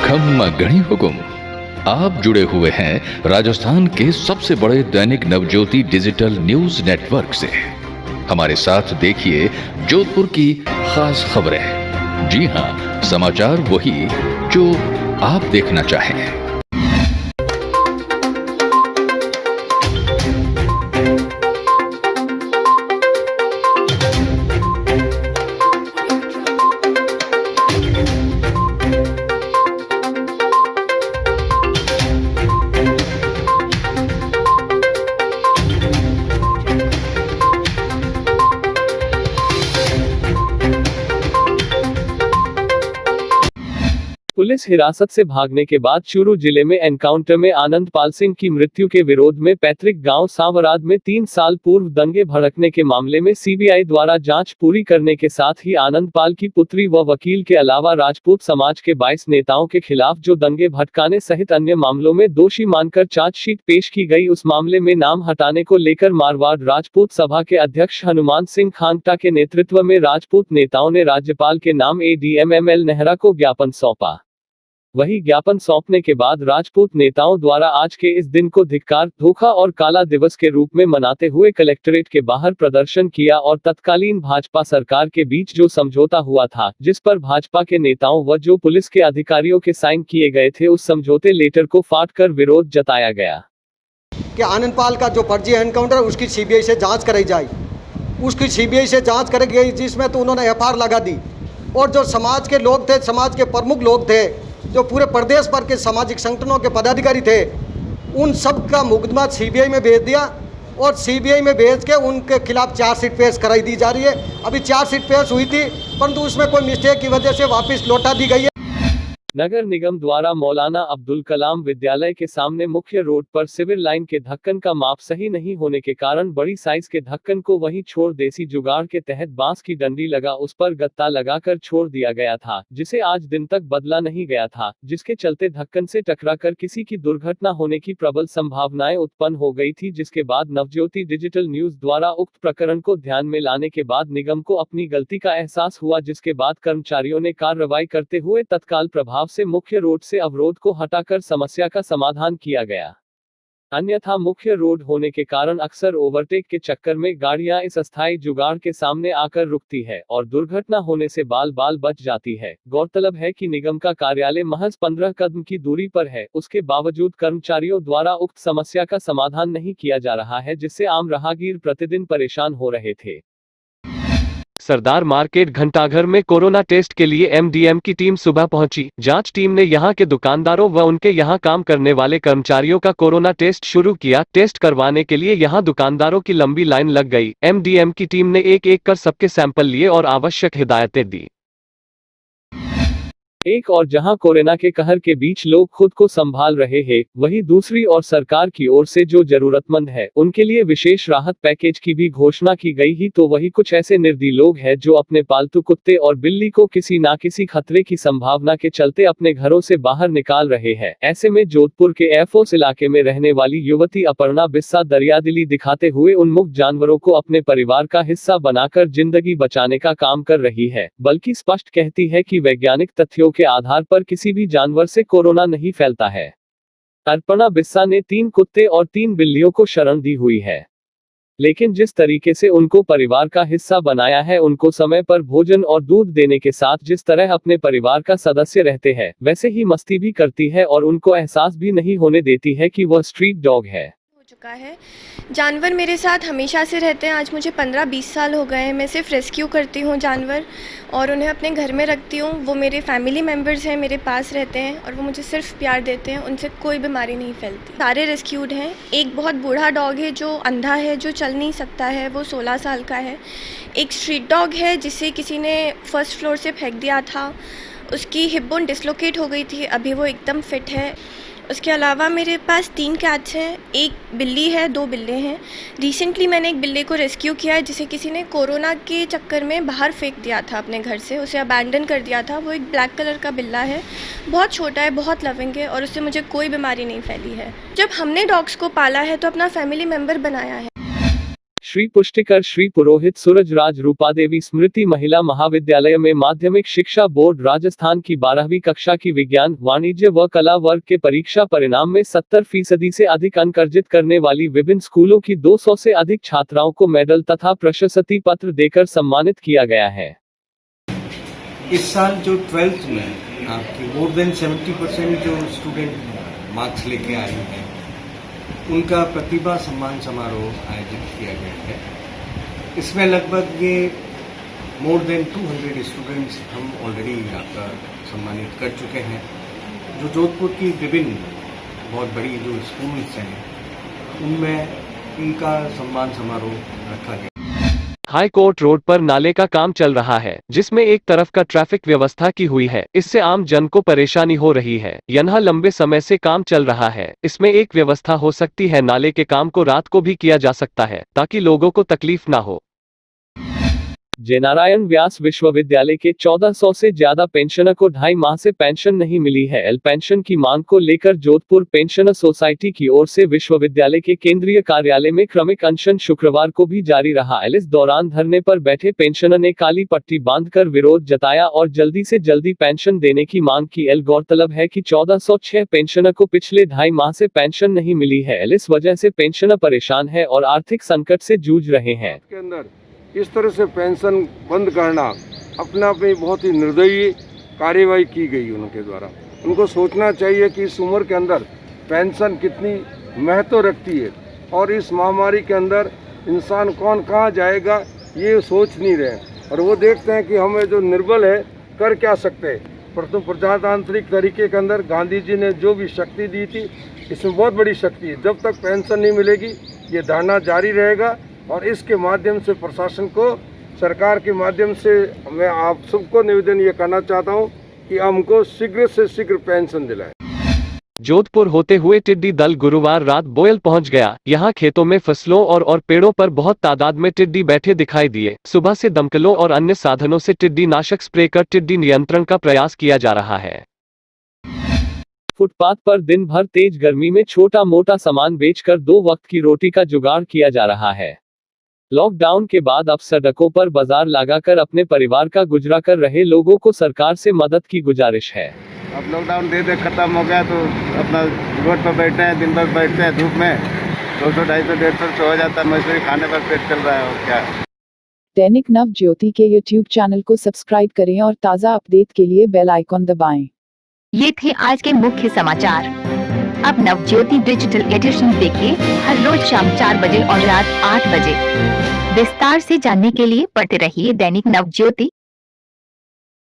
खम्मा गणी हुकुम। आप जुड़े हुए हैं राजस्थान के सबसे बड़े Dainik Navjyoti digital news network से। हमारे साथ देखिए जोधपुर की खास खबरें। जी हां, समाचार वही जो आप देखना चाहें। पुलिस हिरासत से भागने के बाद चूरू जिले में एनकाउंटर में आनंदपाल सिंह की मृत्यु के विरोध में पैतृक गांव सांवराद में 3 साल पूर्व दंगे भड़कने के मामले में सीबीआई द्वारा जांच पूरी करने के साथ ही आनंदपाल की पुत्री व वकील के अलावा राजपूत समाज के 22 नेताओं के खिलाफ जो दंगे भड़काने सहित अन्य मामलों में दोषी मानकर चार्जशीट पेश की गई, उस मामले में नाम हटाने को लेकर मारवाड़ राजपूत सभा के अध्यक्ष हनुमान सिंह खांगटा के नेतृत्व में राजपूत नेताओं ने राज्यपाल के नाम एडीएम एमएल नेहरा को ज्ञापन सौंपा। वही ज्ञापन सौंपने के बाद राजपूत नेताओं द्वारा आज के इस दिन को धिक्कार, धोखा और काला दिवस के रूप में मनाते हुए कलेक्ट्रेट के बाहर प्रदर्शन किया और तत्कालीन भाजपा सरकार के बीच जो समझौता हुआ था, जिस पर भाजपा के नेताओं व जो पुलिस के अधिकारियों के साइन किए गए थे, उस समझौते लेटर को फाड़कर विरोध जताया गया कि आनंदपाल का जो फर्जी एनकाउंटर उसकी सीबीआई से जांच कराई जाए। उसकी सीबीआई से जांच कराई गई, जिसमें तो उन्होंने एफआईआर लगा दी और जो समाज के लोग थे, समाज के प्रमुख लोग थे, जो पूरे प्रदेश भर के सामाजिक संगठनों के पदाधिकारी थे, उन सब का मुकदमा सीबीआई में भेज दिया और सीबीआई में भेज के उनके खिलाफ चार्जशीट पेश कराई दी जा रही है। अभी चार्जशीट पेश हुई थी, परंतु उसमें कोई मिस्टेक की वजह से वापस लौटा दी गई है। नगर निगम द्वारा मौलाना अब्दुल कलाम विद्यालय के सामने मुख्य रोड पर सिविल लाइन के ढक्कन का माप सही नहीं होने के कारण बड़ी साइज के ढक्कन को वहीं छोड़ देसी जुगाड़ के तहत बांस की डंडी लगा उस पर गत्ता लगाकर छोड़ दिया गया था, जिसे आज दिन तक बदला नहीं गया था, जिसके चलते ढक्कन से टकराकर किसी की दुर्घटना होने की प्रबल संभावनाएं उत्पन्न हो गई थी। जिसके बाद नवज्योति डिजिटल न्यूज द्वारा उक्त प्रकरण को ध्यान में लाने के बाद निगम को अपनी गलती का एहसास हुआ, जिसके बाद कर्मचारियों ने कार्रवाई करते हुए तत्काल प्रभाव से मुख्य रोड से अवरोध को हटाकर समस्या का समाधान किया गया। अन्यथा मुख्य रोड होने के कारण अक्सर ओवरटेक के चक्कर में गाड़ियां इस अस्थायी जुगाड़ के सामने आकर रुकती है और दुर्घटना होने से बाल बाल बच जाती है। गौरतलब है कि निगम का कार्यालय महज 15 कदम की दूरी पर है, उसके बावजूद कर्मचारियों द्वारा उक्त समस्या का समाधान नहीं किया जा रहा है, जिससे आम राहगीर प्रतिदिन परेशान हो रहे थे। सरदार मार्केट घंटाघर में कोरोना टेस्ट के लिए एमडीएम की टीम सुबह पहुंची। जांच टीम ने यहां के दुकानदारों व उनके यहां काम करने वाले कर्मचारियों का कोरोना टेस्ट शुरू किया। टेस्ट करवाने के लिए यहां दुकानदारों की लंबी लाइन लग गई। एमडीएम की टीम ने एक एक कर सबके सैंपल लिए और आवश्यक हिदायतें दी। एक और जहां कोरोना के कहर के बीच लोग खुद को संभाल रहे हैं, वहीं दूसरी ओर सरकार की ओर से जो जरूरतमंद है उनके लिए विशेष राहत पैकेज की भी घोषणा की गई ही, तो वही कुछ ऐसे निर्दयी लोग हैं जो अपने पालतू कुत्ते और बिल्ली को किसी ना किसी खतरे की संभावना के चलते अपने घरों से बाहर निकाल रहे हैं। ऐसे में जोधपुर के एफओस इलाके में रहने वाली युवती अपर्णा बिस्सा दरियादिली दिखाते हुए उन्मुक्त जानवरों को अपने परिवार का हिस्सा बनाकर जिंदगी बचाने का काम कर रही है, बल्कि स्पष्ट कहती है कि वैज्ञानिक तथ्यों के आधार पर किसी भी जानवर से कोरोना नहीं फैलता है। अर्पणा बिस्सा ने 3 कुत्ते और 3 बिल्लियों को शरण दी हुई है, लेकिन जिस तरीके से उनको परिवार का हिस्सा बनाया है, उनको समय पर भोजन और दूध देने के साथ जिस तरह अपने परिवार का सदस्य रहते हैं, वैसे ही मस्ती भी करती है और उनको एहसास भी नहीं होने देती है कि वह स्ट्रीट डॉग है। चुका है। जानवर मेरे साथ हमेशा से रहते हैं। आज मुझे 15-20 साल हो गए हैं। मैं सिर्फ रेस्क्यू करती हूँ जानवर और उन्हें अपने घर में रखती हूँ। वो मेरे फैमिली मेम्बर्स हैं, मेरे पास रहते हैं और वो मुझे सिर्फ प्यार देते हैं। उनसे कोई बीमारी नहीं फैलती। सारे रेस्क्यूड हैं। एक बहुत बूढ़ा डॉग है जो अंधा है, जो चल नहीं सकता है, वो 16 साल का है। एक स्ट्रीट डॉग है जिसे किसी ने फर्स्ट फ्लोर से फेंक दिया था। उसकी हिप बोन डिसलोकेट हो गई थी, अभी वो एकदम फिट है। उसके अलावा मेरे पास 3 कैट्स हैं, एक बिल्ली है, 2 बिल्ले हैं। रिसेंटली मैंने एक बिल्ली को रेस्क्यू किया है जिसे किसी ने कोरोना के चक्कर में बाहर फेंक दिया था अपने घर से, उसे अबैंडन कर दिया था। वो एक ब्लैक कलर का बिल्ला है, बहुत छोटा है, बहुत लविंग है और उससे मुझे कोई बीमारी नहीं फैली है। जब हमने डॉग्स को पाला है तो अपना फैमिली मेम्बर बनाया है। श्री पुष्टिकर श्री पुरोहित सूरजराज रूपादेवी स्मृति महिला महाविद्यालय में माध्यमिक शिक्षा बोर्ड राजस्थान की 12वीं कक्षा की विज्ञान, वाणिज्य व कला वर्ग के परीक्षा परिणाम में 70% से अधिक अंक अर्जित करने वाली विभिन्न स्कूलों की 200 से अधिक छात्राओं को मेडल तथा प्रशस्ति पत्र देकर सम्मानित किया गया है। इस साल जो 12th में आपकी मोर देन 70% जो स्टूडेंट मार्क्स लेके आए हैं, उनका प्रतिभा सम्मान समारोह आयोजित किया गया है। इसमें लगभग ये मोर देन 200 स्टूडेंट्स हम ऑलरेडी आपका सम्मानित कर चुके हैं, जो जोधपुर की विभिन्न बहुत बड़ी जो स्कूल्स हैं उनमें इनका सम्मान समारोह रखा गया। हाई कोर्ट रोड पर नाले का काम चल रहा है, जिसमें एक तरफ का ट्रैफिक व्यवस्था की हुई है। इससे आम जन को परेशानी हो रही है। यहाँ लंबे समय से काम चल रहा है। इसमें एक व्यवस्था हो सकती है, नाले के काम को रात को भी किया जा सकता है ताकि लोगों को तकलीफ ना हो। जयनारायण व्यास विश्वविद्यालय के 1400 से ज्यादा पेंशनर को 2.5 माह से पेंशन नहीं मिली है। एल पेंशन की मांग को लेकर जोधपुर पेंशनर सोसाइटी की ओर से विश्वविद्यालय के केंद्रीय कार्यालय में क्रमिक अनशन शुक्रवार को भी जारी रहा। इस दौरान धरने पर बैठे पेंशनर ने काली पट्टी बांधकर विरोध जताया और जल्दी से जल्दी पेंशन देने की मांग की। एल गौरतलब है कि 1406 पेंशनर को पिछले 2.5 माह से पेंशन नहीं मिली है। इस वजह से पेंशनर परेशान है और आर्थिक संकट से जूझ रहे हैं। इस तरह से पेंशन बंद करना अपने आप में बहुत ही निर्दयी कार्यवाही की गई उनके द्वारा। उनको सोचना चाहिए कि इस उम्र के अंदर पेंशन कितनी महत्व रखती है और इस महामारी के अंदर इंसान कौन कहाँ जाएगा ये सोच नहीं रहे, और वो देखते हैं कि हमें जो निर्बल है कर क्या सकते हैं। परंतु प्रजातांत्रिक तरीके के अंदर गांधी जी ने जो भी शक्ति दी थी, इसमें बहुत बड़ी शक्ति है। जब तक पेंशन नहीं मिलेगी ये धरना जारी रहेगा और इसके माध्यम से प्रशासन को, सरकार के माध्यम से मैं आप सबको निवेदन ये करना चाहता हूँ कि हमको शीघ्र से शीघ्र पेंशन दिलाएं। जोधपुर होते हुए टिड्डी दल गुरुवार रात बोयल पहुंच गया। यहां खेतों में फसलों और पेड़ों पर बहुत तादाद में टिड्डी बैठे दिखाई दिए। सुबह से दमकलों और अन्य साधनों से टिड्डी नाशक स्प्रे कर टिड्डी नियंत्रण का प्रयास किया जा रहा है। फुटपाथ पर दिन भर तेज गर्मी में छोटा मोटा सामान बेचकर 2 वक्त की रोटी का जुगाड़ किया जा रहा है। लॉकडाउन के बाद अब सड़कों पर बाजार लगाकर अपने परिवार का गुजरा कर रहे लोगों को सरकार से मदद की गुजारिश है। अब लॉकडाउन धीरे खत्म हो गया तो अपना रोड पर बैठे हैं, दिन भर बैठते हैं धूप में, 200, 250, 150 हो जाता है। मजदूरी खाने पर पेट चल रहा है और क्या। दैनिक नव ज्योति के YouTube चैनल को सब्सक्राइब करें और ताज़ा अपडेट के लिए बेल आइकॉन दबाएं। ये थे आज के मुख्य समाचार। अब नवज्योति डिजिटल एडिशन देखिए हर रोज शाम 4 बजे और रात 8 बजे। विस्तार से जानने के लिए पढ़ते रहिए दैनिक नवज्योति।